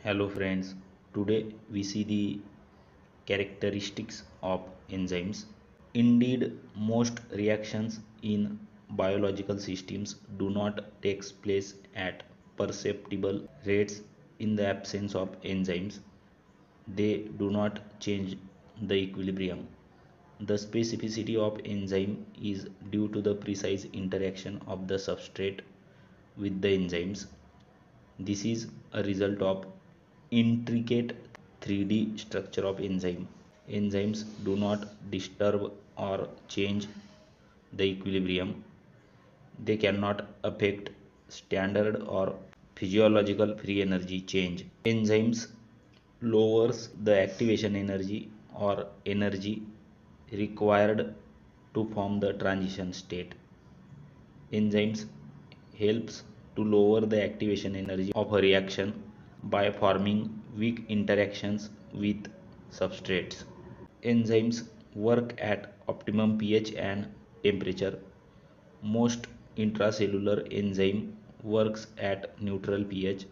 Hello friends, today we see the characteristics of enzymes. Indeed, most reactions in biological systems do not take place at perceptible rates in the absence of enzymes. They do not change the equilibrium. The specificity of enzyme is due to the precise interaction of the substrate with the enzymes. This is a result of intricate 3D structure of enzyme. Enzymes do not disturb or change the equilibrium. They cannot affect standard or physiological free energy change. Enzymes lowers the activation energy or energy required to form the transition state. Enzymes helps to lower the activation energy of a reaction by forming weak interactions with substrates. Enzymes work at optimum pH and temperature. Most intracellular enzyme works at neutral pH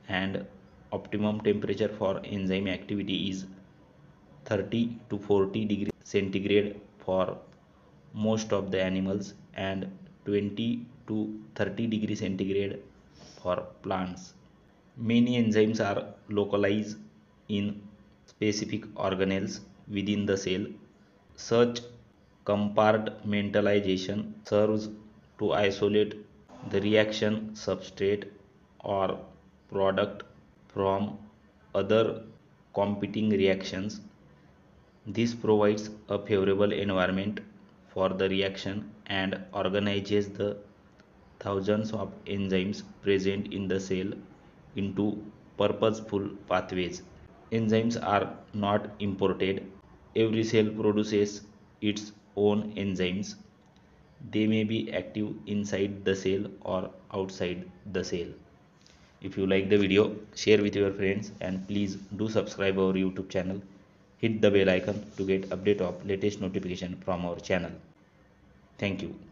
and optimum temperature for enzyme activity is 30 to 40 degrees centigrade for most of the animals and 20 to 30 degrees centigrade for plants. Many enzymes are localized in specific organelles within the cell. Such compartmentalization serves to isolate the reaction substrate or product from other competing reactions. This provides a favorable environment for the reaction and organizes the thousands of enzymes present in the cell into purposeful pathways. Enzymes are not imported. Every cell produces its own enzymes. They may be active inside the cell or outside the cell. If you like the video, share with your friends and please do subscribe our YouTube channel. Hit the bell icon to get update of latest notification from our channel. Thank you.